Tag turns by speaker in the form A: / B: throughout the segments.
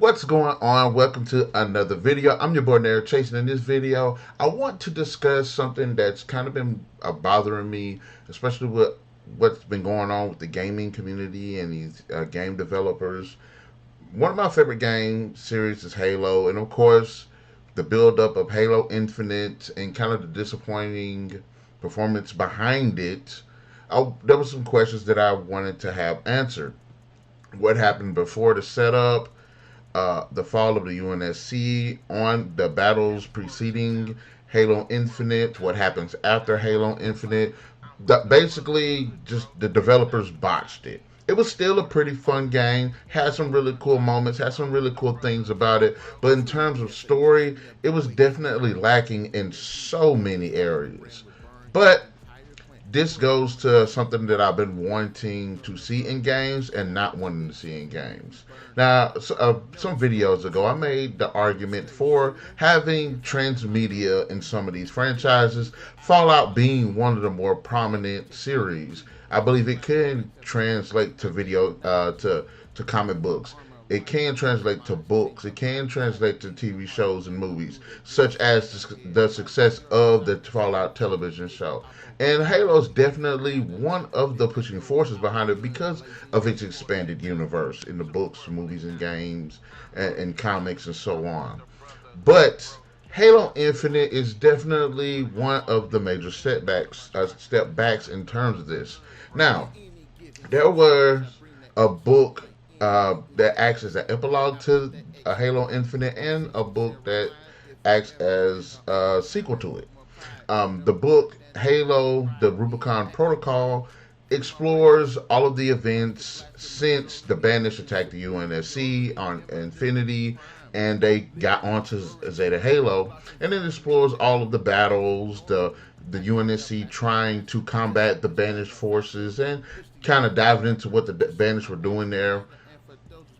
A: What's going on? Welcome to another video. I'm your boy NarikChase, and in this video, I want to discuss something that's kind of been bothering me, especially with what's been going on with the gaming community and these game developers. One of my favorite game series is Halo, and of course, the build-up of Halo Infinite and kind of the disappointing performance behind it. There were some questions that I wanted to have answered. What happened before the setup? The fall of the UNSC, on the battles preceding Halo Infinite, what happens after Halo Infinite. Basically, just the developers botched it. It was still a pretty fun game, had some really cool moments, had some really cool things about it, but in terms of story, it was definitely lacking in so many areas. But this goes to something that I've been wanting to see in games and not wanting to see in games. Now, some videos ago, I made the argument for having transmedia in some of these franchises, Fallout being one of the more prominent series. I believe it can translate to to comic books. It can translate to books. It can translate to TV shows and movies, such as the success of the Fallout television show. And Halo is definitely one of the pushing forces behind it because of its expanded universe in the books, movies, and games, and comics, and so on. But Halo Infinite is definitely one of the major step backs in terms of this. Now, there was a book that acts as an epilogue to Halo Infinite, and a book that acts as a sequel to it. The book Halo, the Rubicon Protocol, explores all of the events since the Banished attacked the UNSC on Infinity and they got onto Zeta Halo, and it explores all of the battles, the UNSC trying to combat the Banished forces, and kind of diving into what the Banished were doing there,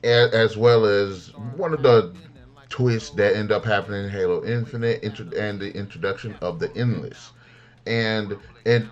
A: as well as one of the twists that end up happening in Halo Infinite and the introduction of the Endless. And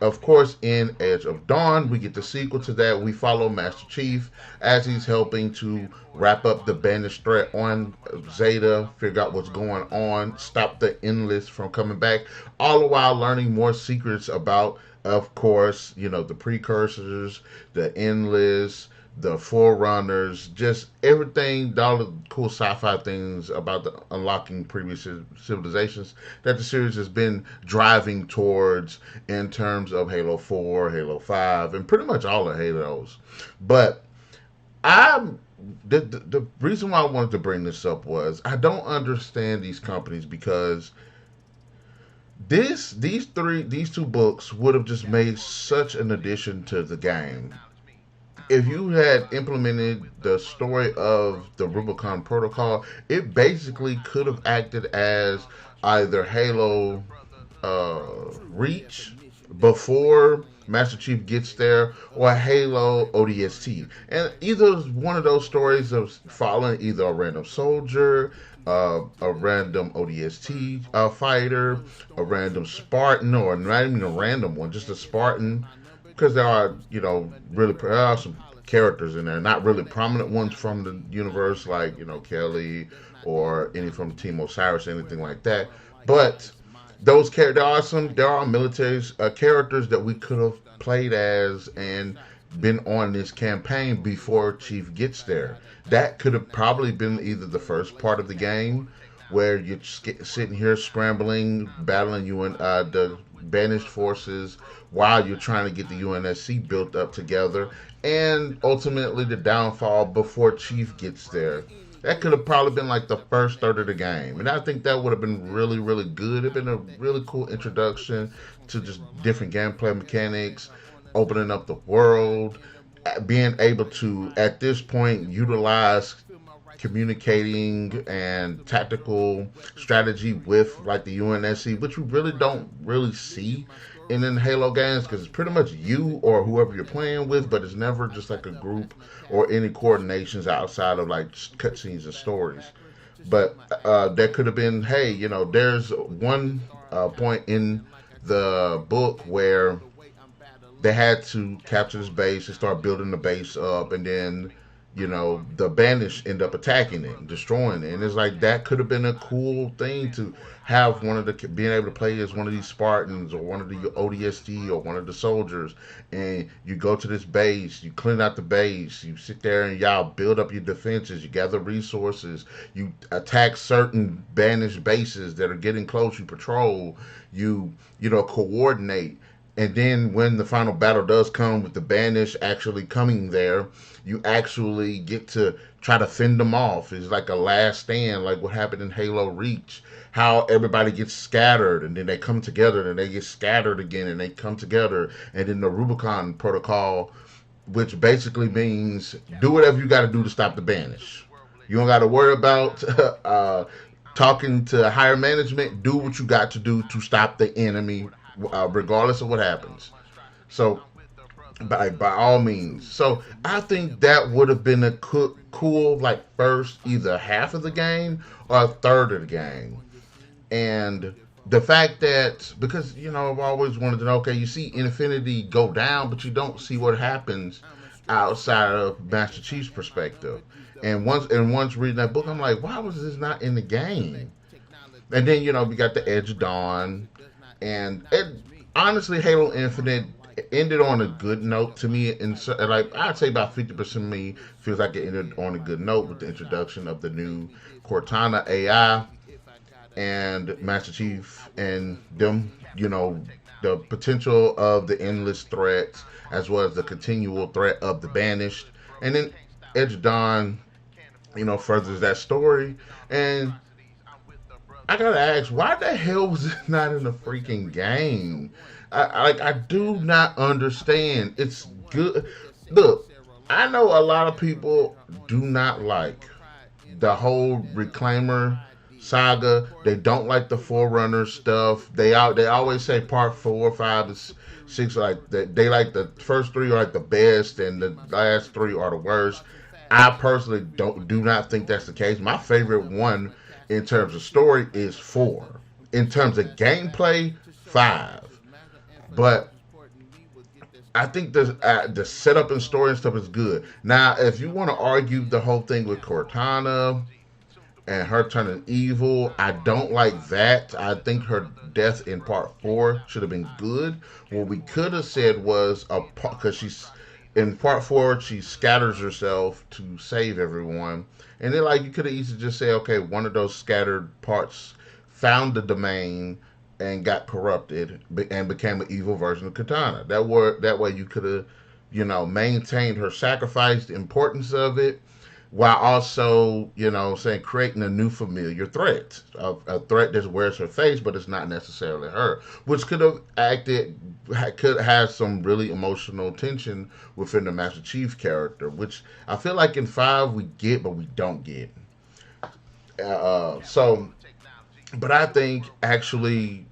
A: of course, in Edge of Dawn, we get the sequel to that. We follow Master Chief as he's helping to wrap up the Banished threat on Zeta, figure out what's going on, stop the Endless from coming back, all the while learning more secrets about, of course, the precursors, the Endless, the Forerunners, just everything, all the cool sci-fi things about the unlocking previous civilizations that the series has been driving towards in terms of Halo 4, Halo 5, and pretty much all the Halos. But I'm the reason why I wanted to bring this up was I don't understand these companies, because these two books would have just made such an addition to the game if you had implemented the story of the Rubicon Protocol. It basically could have acted as either Halo Reach before Master Chief gets there, or Halo ODST. And either one of those stories of following either a random soldier, a random ODST fighter, a random Spartan, or not even a random one, just a Spartan, because there are, there are some characters in there, not really prominent ones from the universe, like, Kelly or any from Team Osiris, anything like that. But there are military characters that we could have played as and been on this campaign before Chief gets there. That could have probably been either the first part of the game, where you're sitting here scrambling, battling the Banished forces while you're trying to get the UNSC built up together, and ultimately the downfall before Chief gets there. That could have probably been like the first third of the game, and I think that would have been really, really good. It'd been a really cool introduction to just different gameplay mechanics, opening up the world, being able to, at this point, utilize communicating and tactical strategy with, like, the UNSC, which we really don't really see in Halo games, because it's pretty much you or whoever you're playing with, but it's never just like a group or any coordinations outside of like cutscenes and stories. But there could have been, hey, there's one point in the book where they had to capture this base and start building the base up, and then the Banished end up attacking it and destroying it. And it's like that could have been a cool thing to have one of the being able to play as one of these Spartans or one of the ODST or one of the soldiers, and you go to this base, you clean out the base, you sit there and y'all build up your defenses, you gather resources, you attack certain Banished bases that are getting close, you patrol, coordinate. And then when the final battle does come with the Banished actually coming there, you actually get to try to fend them off. It's like a last stand, like what happened in Halo Reach. How everybody gets scattered and then they come together and they get scattered again and they come together. And then the Rubicon Protocol, which basically means do whatever you got to do to stop the Banished. You don't got to worry about talking to higher management. Do what you got to do to stop the enemy, regardless of what happens. So by all means. So I think that would have been a cool like first either half of the game or a third of the game. And the fact that because I've always wanted to know, okay, you see Infinity go down, but you don't see what happens outside of Master Chief's perspective. And once reading that book, I'm like, why was this not in the game? And then we got the Edge of Dawn, and honestly, Halo Infinite ended on a good note to me. And so, like I'd say about 50% of me feels like it ended on a good note with the introduction of the new Cortana AI and Master Chief and them. The potential of the endless threats as well as the continual threat of the Banished, and then Edge of Dawn, furthers that story. And I gotta ask, why the hell was it not in the freaking game? I do not understand. It's good. Look, I know a lot of people do not like the whole Reclaimer saga. They don't like the Forerunner stuff. They always say part 4, 5, 6 like they like the first three are like the best and the last three are the worst. I personally do not think that's the case. My favorite one in terms of story is 4. In terms of gameplay, 5. But I think the setup and story and stuff is good. Now, if you want to argue the whole thing with Cortana and her turning evil, I don't like that. I think her death in part 4 should have been good. What we could have said was because she's in part 4, she scatters herself to save everyone, and then like you could have easily just say, okay, one of those scattered parts found the domain and got corrupted and became an evil version of Katana. That way you could have, maintained her sacrifice, the importance of it, while also, saying creating a new familiar threat, a threat that wears her face, but it's not necessarily her, which could have some really emotional tension within the Master Chief character, which I feel like in 5 we get, but we don't get. But I think actually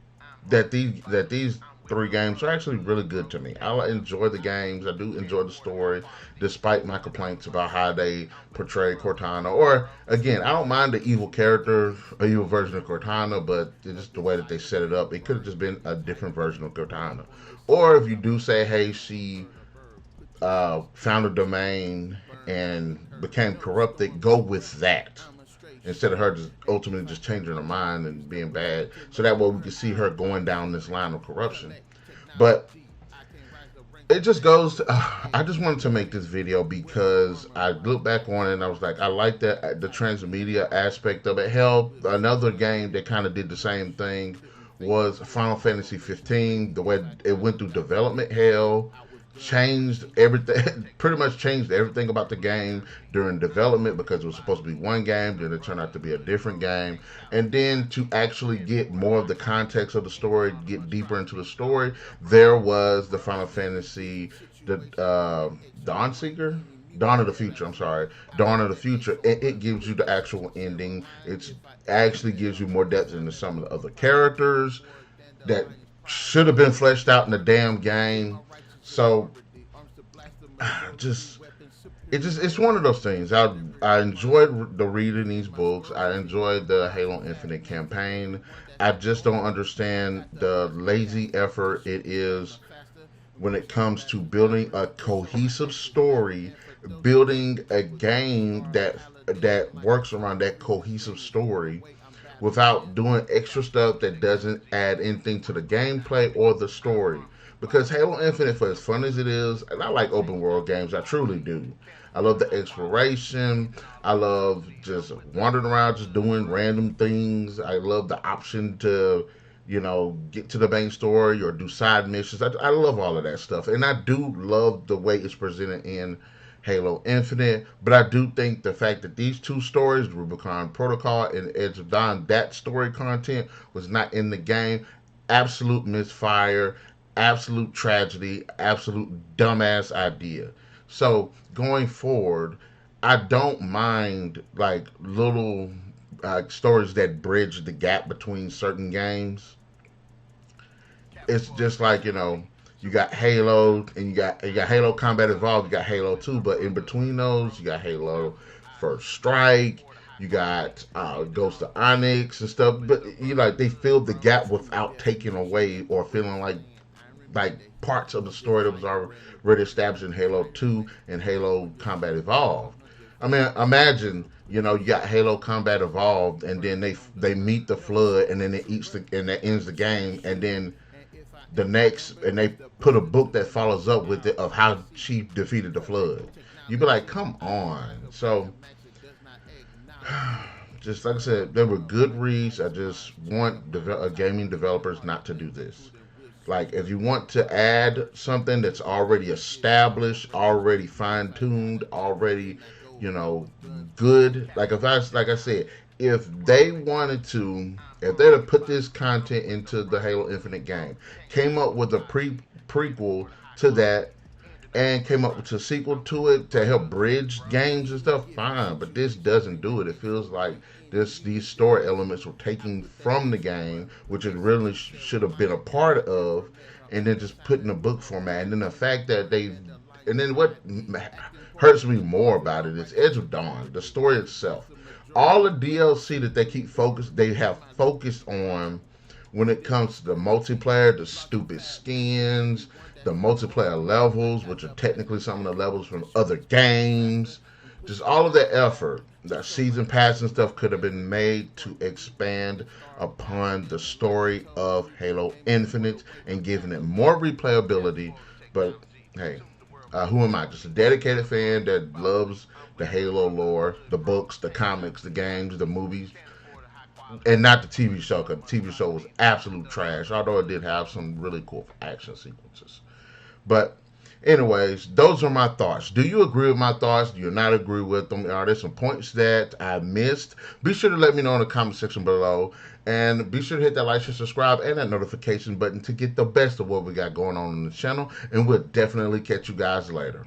A: that these 3 games are actually really good to me. I enjoy the games. I do enjoy the story, despite my complaints about how they portray Cortana. Or again, I don't mind the evil character, a evil version of Cortana, but it's just the way that they set it up. It could have just been a different version of Cortana. Or if you do say, hey, she found a domain and became corrupted, go with that instead of her just ultimately just changing her mind and being bad. So that way we can see her going down this line of corruption. But it just goes to, I just wanted to make this video because I looked back on it and I was like, I like the transmedia aspect of it. Hell, another game that kind of did the same thing was Final Fantasy 15. The way it went through development hell, changed everything, pretty much changed everything about the game during development, because it was supposed to be one game, then it turned out to be a different game. And then to actually get more of the context of the story, get deeper into the story, there was the Final Fantasy, the Dawn of the Future, I'm sorry, Dawn of the Future. It gives you the actual ending. It actually gives you more depth into some of the other characters that should have been fleshed out in the damn game. So, it's one of those things. I enjoyed the reading these books. I enjoyed the Halo Infinite campaign. I just don't understand the lazy effort it is when it comes to building a cohesive story, building a game that works around that cohesive story without doing extra stuff that doesn't add anything to the gameplay or the story. Because Halo Infinite, for as fun as it is, and I like open world games, I truly do. I love the exploration. I love just wandering around, just doing random things. I love the option to, get to the main story or do side missions. I love all of that stuff. And I do love the way it's presented in Halo Infinite. But I do think the fact that these two stories, Rubicon Protocol and Edge of Dawn, that story content was not in the game. Absolute misfire, absolute tragedy, absolute dumbass idea. So going forward, I don't mind like little stories that bridge the gap between certain games. It's just like you got Halo and you got Halo Combat Evolved, you got Halo 2, but in between those you got Halo First Strike, you got Ghost of Onyx and stuff. But like they filled the gap without taking away or feeling like parts of the story that was already established in Halo 2 and Halo Combat Evolved. I mean, imagine you got Halo Combat Evolved, and then they meet the Flood, and then it eats and that ends the game, and then and they put a book that follows up with it of how she defeated the Flood. You'd be like, come on. So, just like I said, there were good reads. I just want gaming developers not to do this. Like, if you want to add something that's already established, already fine tuned, already, you know, good. Like I said, if they wanted to, if they'd have put this content into the Halo Infinite game, came up with a prequel to that, and came up with a sequel to it to help bridge games and stuff, fine. But this doesn't do it. It feels like these story elements were taken from the game, which it really should have been a part of, and then just put in a book format. And then the fact that and then what hurts me more about it is Edge of Dawn, the story itself. All the DLC that they have focused on when it comes to the multiplayer, the stupid skins, the multiplayer levels, which are technically some of the levels from other games. Just all of the effort, that season pass and stuff could have been made to expand upon the story of Halo Infinite and giving it more replayability. But hey, who am I? Just a dedicated fan that loves the Halo lore, the books, the comics, the games, the movies, and not the TV show, because the TV show was absolute trash, although it did have some really cool action sequences. But anyways, those are my thoughts. Do you agree with my thoughts? Do you not agree with them? Are there some points that I missed? Be sure to let me know in the comment section below. And be sure to hit that like, share, subscribe, and that notification button to get the best of what we got going on the channel. And we'll definitely catch you guys later.